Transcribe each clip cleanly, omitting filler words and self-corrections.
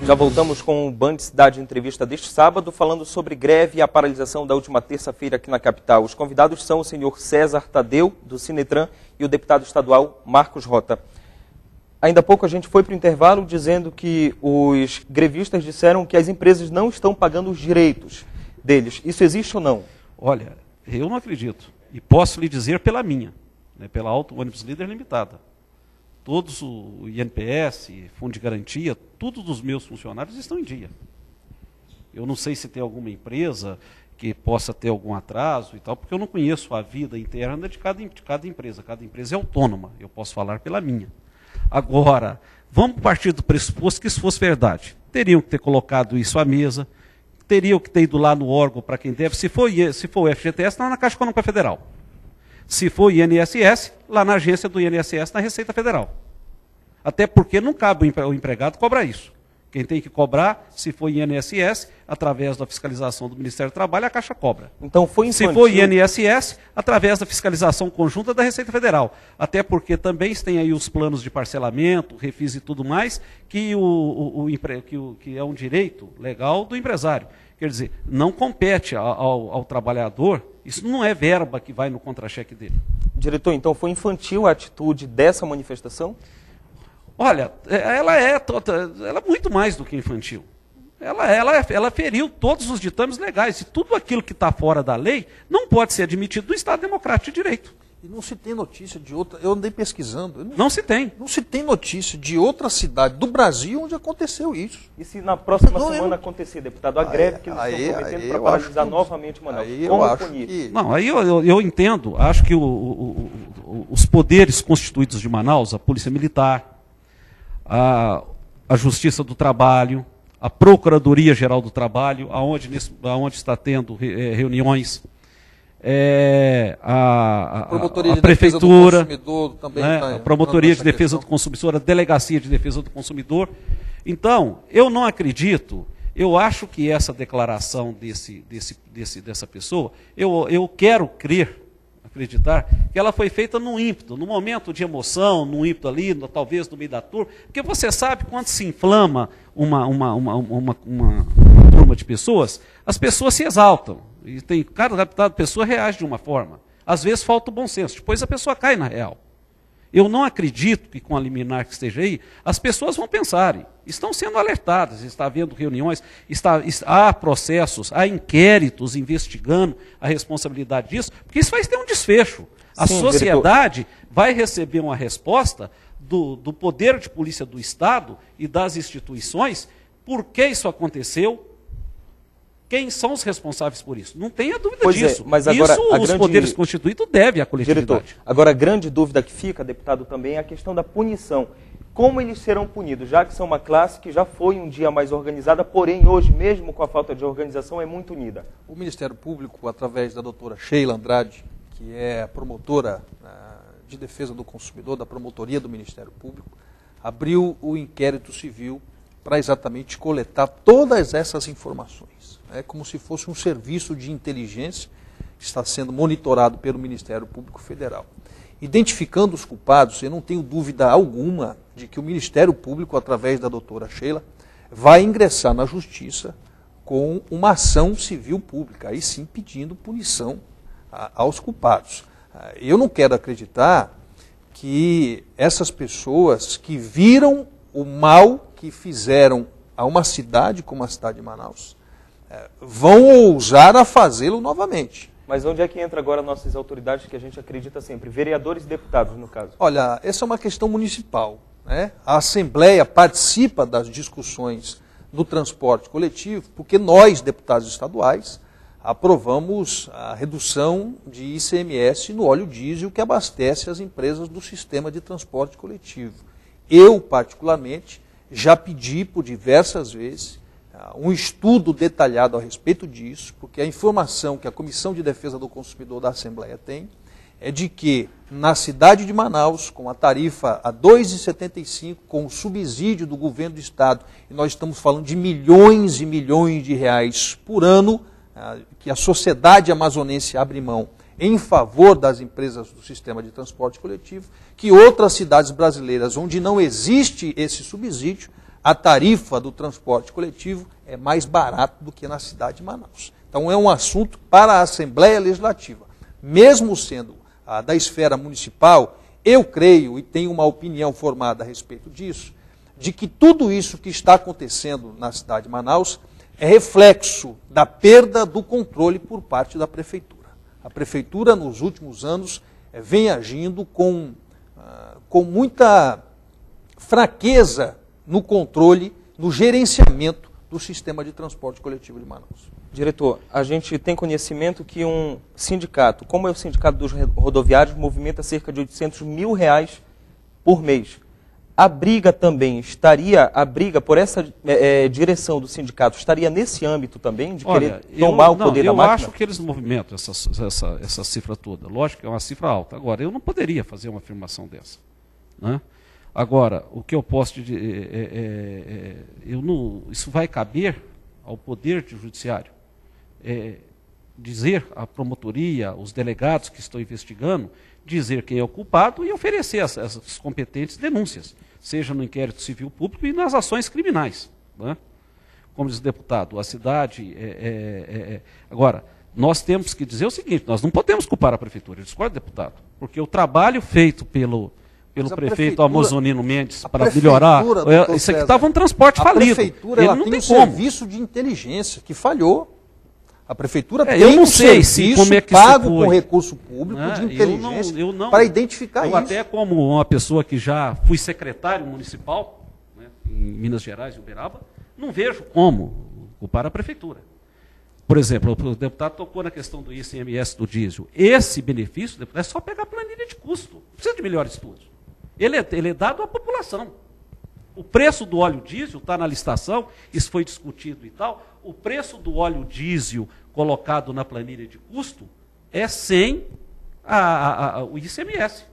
Já voltamos com o Band Cidade Entrevista deste sábado, falando sobre greve e a paralisação da última terça-feira aqui na capital. Os convidados são o senhor César Tadeu, do Sinetran, e o deputado estadual Marcos Rota. Ainda há pouco a gente foi para o intervalo dizendo que os grevistas disseram que as empresas não estão pagando os direitos deles. Isso existe ou não? Olha, eu não acredito. E posso lhe dizer pela minha, né, pela Auto Ônibus Líder Limitada. Todos o INPS, Fundo de Garantia, tudo dos meus funcionários estão em dia. Eu não sei se tem alguma empresa que possa ter algum atraso e tal, porque eu não conheço a vida interna de cada empresa. Cada empresa é autônoma, eu posso falar pela minha. Agora, vamos partir do pressuposto que isso fosse verdade. Teriam que ter colocado isso à mesa, teriam que ter ido lá no órgão para quem deve. Se for o FGTS, lá na Caixa Econômica Federal. Se for INSS, lá na agência do INSS, na Receita Federal. Até porque não cabe o empregado cobrar isso. Quem tem que cobrar, se for INSS, através da fiscalização do Ministério do Trabalho, a Caixa cobra. Então foi infantil. Se for INSS, através da fiscalização conjunta da Receita Federal. Até porque também tem aí os planos de parcelamento, refis e tudo mais, que é um direito legal do empresário. Quer dizer, não compete ao trabalhador, isso não é verba que vai no contra-cheque dele. Diretor, então foi infantil a atitude dessa manifestação? Olha, ela é muito mais do que infantil. Ela feriu todos os ditames legais. E tudo aquilo que está fora da lei não pode ser admitido no Estado Democrático de Direito. E não se tem notícia de outra... Eu andei pesquisando. Não se tem. Não se tem notícia de outra cidade do Brasil onde aconteceu isso. E se na próxima semana acontecer, deputado, a greve que eles estão prometendo para paralisar novamente Manaus? Como punir? Não, aí eu entendo. Acho que os poderes constituídos de Manaus, a Polícia Militar, a Justiça do Trabalho, a Procuradoria-Geral do Trabalho, aonde está tendo reuniões, a Prefeitura, também né, a Promotoria de Defesa do Consumidor, a Delegacia de Defesa do Consumidor. Então, eu não acredito, eu acho que essa declaração dessa pessoa, eu quero acreditar que ela foi feita num ímpeto, num momento de emoção, num ímpeto ali, talvez no meio da turma, porque você sabe quando se inflama uma turma de pessoas, as pessoas se exaltam, e cada pessoa reage de uma forma. Às vezes falta o bom senso, depois a pessoa cai na real. Eu não acredito que com a liminar que esteja aí, as pessoas vão pensarem, estão sendo alertadas, está havendo reuniões, há processos, há inquéritos investigando a responsabilidade disso, porque isso vai ter um desfecho. A sociedade vai receber uma resposta do poder de polícia do Estado e das instituições, por que isso aconteceu, quem são os responsáveis por isso? Não tenha dúvida disso. Mas agora, os poderes constituídos devem à coletividade. Diretor, agora a grande dúvida que fica, deputado, também é a questão da punição. Como eles serão punidos, já que são uma classe que já foi um dia mais organizada, porém hoje, mesmo com a falta de organização, é muito unida? O Ministério Público, através da doutora Sheila Andrade, que é a promotora de defesa do consumidor da promotoria do Ministério Público, abriu o inquérito civil para exatamente coletar todas essas informações. É como se fosse um serviço de inteligência que está sendo monitorado pelo Ministério Público Federal. Identificando os culpados, eu não tenho dúvida alguma de que o Ministério Público, através da doutora Sheila, vai ingressar na Justiça com uma ação civil pública, aí sim pedindo punição aos culpados. Eu não quero acreditar que essas pessoas que viram o mal que fizeram a uma cidade como a cidade de Manaus, vão ousar a fazê-lo novamente. Mas onde é que entra agora nossas autoridades que a gente acredita sempre? Vereadores e deputados, no caso. Olha, essa é uma questão municipal, né? A Assembleia participa das discussões do transporte coletivo, porque nós, deputados estaduais, aprovamos a redução de ICMS no óleo diesel que abastece as empresas do sistema de transporte coletivo. Eu, particularmente, já pedi por diversas vezes um estudo detalhado a respeito disso, porque a informação que a Comissão de Defesa do Consumidor da Assembleia tem é de que na cidade de Manaus, com a tarifa a R$ 2,75, com o subsídio do governo do Estado, e nós estamos falando de milhões e milhões de reais por ano, que a sociedade amazonense abre mão em favor das empresas do sistema de transporte coletivo, que outras cidades brasileiras onde não existe esse subsídio, a tarifa do transporte coletivo é mais barato do que na cidade de Manaus. Então é um assunto para a Assembleia Legislativa. Mesmo sendo da esfera municipal, eu creio e tenho uma opinião formada a respeito disso, de que tudo isso que está acontecendo na cidade de Manaus é reflexo da perda do controle por parte da Prefeitura. A Prefeitura, nos últimos anos, vem agindo com muita fraqueza no controle, no gerenciamento do sistema de transporte coletivo de Manaus. Diretor, a gente tem conhecimento que um sindicato, como é o Sindicato dos Rodoviários, movimenta cerca de R$800 mil por mês. A briga por essa direção do sindicato, estaria nesse âmbito também, de querer tomar o poder da máquina? Eu acho que eles movimentam essa cifra toda. Lógico que é uma cifra alta. Agora, eu não poderia fazer uma afirmação dessa, né? Agora, o que eu posso dizer isso vai caber ao Poder Judiciário. Dizer à promotoria, os delegados que estão investigando, dizer quem é o culpado e oferecer essas competentes denúncias, seja no inquérito civil público e nas ações criminais, né? Como diz o deputado, a cidade... Agora, nós temos que dizer o seguinte, nós não podemos culpar a Prefeitura, eu discordo, deputado, porque o trabalho feito pelo prefeito Amozonino Mendes para melhorar... Isso aqui estava um transporte falido. A Prefeitura ela tem um serviço de inteligência que falhou. A Prefeitura tem eu não um sei serviço como é que pago isso foi, com recurso público de inteligência para identificar isso. Até como uma pessoa que já fui secretário municipal, né, em Minas Gerais e Uberaba, não vejo como culpar a Prefeitura. Por exemplo, o deputado tocou na questão do ICMS do diesel. Esse benefício, deputado, é só pegar a planilha de custo. Não precisa de melhores estudos. Ele é dado à população. O preço do óleo diesel está na licitação, isso foi discutido e tal. O preço do óleo diesel colocado na planilha de custo é sem o ICMS.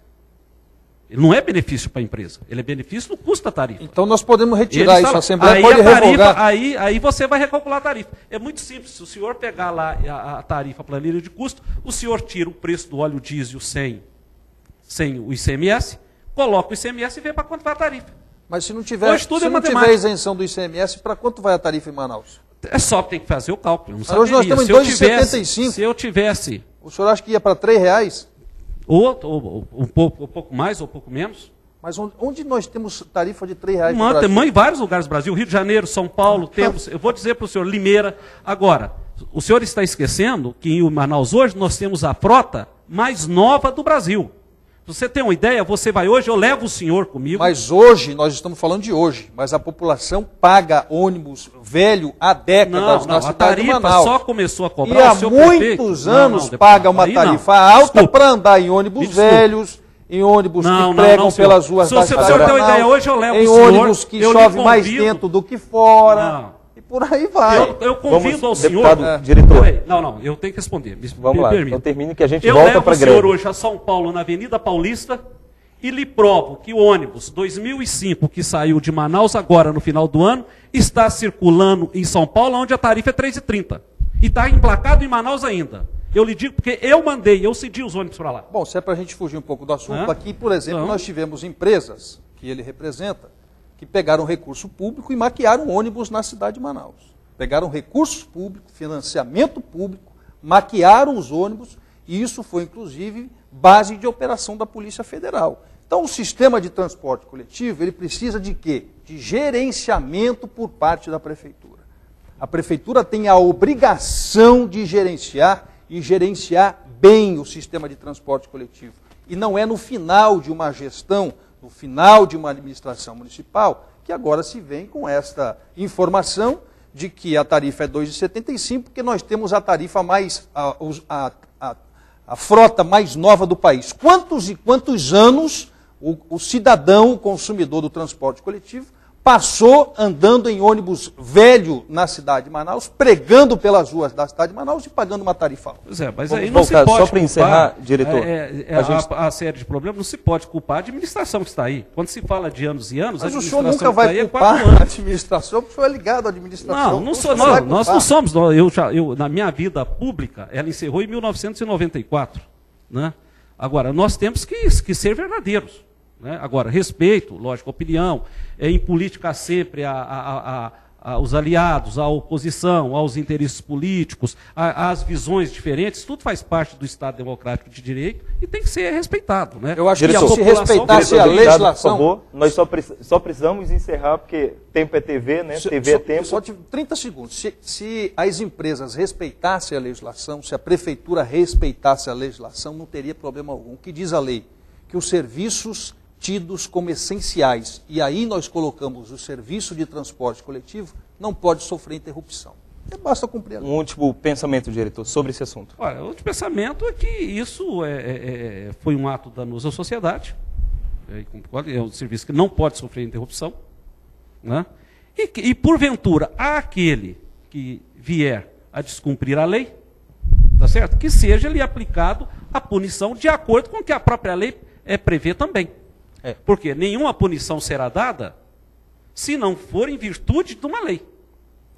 Ele não é benefício para a empresa, ele é benefício no custo da tarifa. Então nós podemos retirar isso, a Assembleia pode revogar. Aí você vai recalcular a tarifa. É muito simples, se o senhor pegar lá a tarifa, a planilha de custo, o senhor tira o preço do óleo diesel sem o ICMS, coloca o ICMS e vê para quanto vai a tarifa. Mas se não tiver isenção do ICMS, para quanto vai a tarifa em Manaus? É só que tem que fazer o cálculo. Mas hoje nós temos em 2,75. Se eu tivesse... O senhor acha que ia para R$3? Ou um pouco mais ou um pouco menos. Mas onde nós temos tarifa de R$3 no Brasil? Tem em vários lugares do Brasil. Rio de Janeiro, São Paulo, temos... Eu vou dizer para o senhor, Limeira. Agora, o senhor está esquecendo que em Manaus hoje nós temos a frota mais nova do Brasil. Você tem uma ideia? Você vai hoje, eu levo o senhor comigo. Mas hoje, nós estamos falando de hoje, mas a população paga ônibus velho há décadas na cidade de Manaus. A tarifa só começou a cobrar e há muitos anos paga uma tarifa alta para andar em ônibus velhos, em ônibus que pregam pelas ruas da cidade de Manaus. Se o senhor tem uma ideia hoje, eu levo o senhor. Em ônibus que chove mais dentro do que fora. E por aí vai. Eu convido ao senhor... Diretor. Não, eu tenho que responder. Vamos lá, então termine que a gente volta para a greve. Eu levo o senhor hoje a São Paulo, na Avenida Paulista, e lhe provo que o ônibus 2005, que saiu de Manaus agora no final do ano, está circulando em São Paulo, onde a tarifa é R$3,30. E está emplacado em Manaus ainda. Eu lhe digo porque eu mandei, eu cedi os ônibus para lá. Bom, se é para a gente fugir um pouco do assunto, aqui, por exemplo, nós tivemos empresas que ele representa, que pegaram recurso público e maquiaram ônibus na cidade de Manaus. Pegaram recursos públicos, financiamento público, maquiaram os ônibus, e isso foi, inclusive, base de operação da Polícia Federal. Então, o sistema de transporte coletivo, ele precisa de quê? De gerenciamento por parte da Prefeitura. A Prefeitura tem a obrigação de gerenciar e gerenciar bem o sistema de transporte coletivo. E não é no final de uma gestão, no final de uma administração municipal, que agora se vem com esta informação de que a tarifa é R$2,75, porque nós temos a tarifa mais, a frota mais nova do país. Quantos e quantos anos o cidadão, o consumidor do transporte coletivo, passou andando em ônibus velho na cidade de Manaus, pregando pelas ruas da cidade de Manaus e pagando uma tarifa alta? Pois é, mas aí não se pode só para encerrar, diretor. A série de problemas não se pode culpar a administração que está aí. Quando se fala de anos e anos, mas a o senhor administração nunca vai culpar a administração, porque o senhor é ligado à administração. Nós não somos. Na minha vida pública, ela encerrou em 1994. Né? Agora, nós temos que ser verdadeiros. Né? Agora, respeito, lógico, opinião, em política há sempre os aliados, a oposição, aos interesses políticos, às visões diferentes, tudo faz parte do Estado Democrático de Direito e tem que ser respeitado. Né? Eu acho que se respeitasse a legislação... Por favor, nós só precisamos encerrar, porque tempo é TV, né? TV é tempo. Só 30 segundos. Se as empresas respeitassem a legislação, se a prefeitura respeitasse a legislação, não teria problema algum. O que diz a lei? Que os serviços tidos como essenciais, e aí nós colocamos o serviço de transporte coletivo, não pode sofrer interrupção. Basta cumprir a lei. Um último pensamento, diretor, sobre esse assunto. Olha, o último pensamento é que isso foi um ato danoso à sociedade, é um serviço que não pode sofrer interrupção, né? E porventura, aquele que vier a descumprir a lei, tá certo? Que seja lhe aplicado a punição de acordo com o que a própria lei prevê também. Porque nenhuma punição será dada se não for em virtude de uma lei.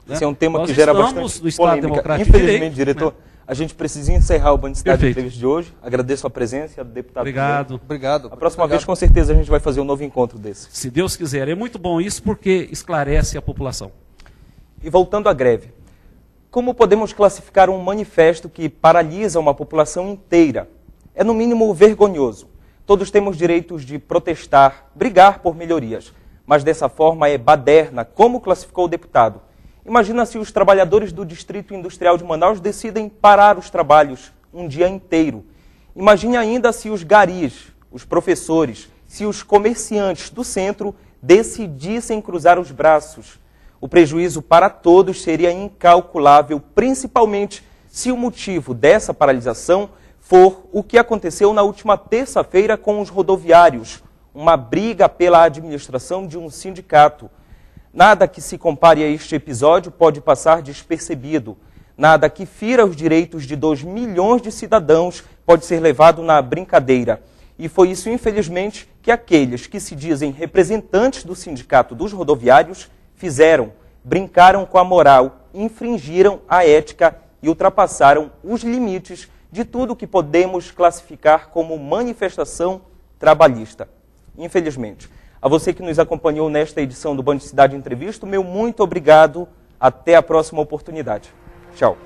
Né? Esse é um tema Nós que gera estamos bastante no Estado polêmica. Democrático Infelizmente, de Direito, diretor, né? A gente precisa encerrar o Bandicidade de Perfeito. Entrevista de hoje. Agradeço a presença do deputado. Obrigado. Obrigado. A próxima vez, com certeza, a gente vai fazer um novo encontro desse. Se Deus quiser. É muito bom isso porque esclarece a população. E voltando à greve, como podemos classificar um manifesto que paralisa uma população inteira? É, no mínimo, vergonhoso. Todos temos direitos de protestar, brigar por melhorias, mas dessa forma é baderna, como classificou o deputado. Imagina se os trabalhadores do Distrito Industrial de Manaus decidem parar os trabalhos um dia inteiro. Imagine ainda se os garis, os professores, se os comerciantes do centro decidissem cruzar os braços. O prejuízo para todos seria incalculável, principalmente se o motivo dessa paralisação for o que aconteceu na última terça-feira com os rodoviários, uma briga pela administração de um sindicato. Nada que se compare a este episódio pode passar despercebido. Nada que fira os direitos de 2 milhões de cidadãos pode ser levado na brincadeira. E foi isso, infelizmente, que aqueles que se dizem representantes do sindicato dos rodoviários fizeram, brincaram com a moral, infringiram a ética e ultrapassaram os limites de tudo que podemos classificar como manifestação trabalhista. Infelizmente. A você que nos acompanhou nesta edição do Bandicidade Entrevista, meu muito obrigado. Até a próxima oportunidade. Tchau.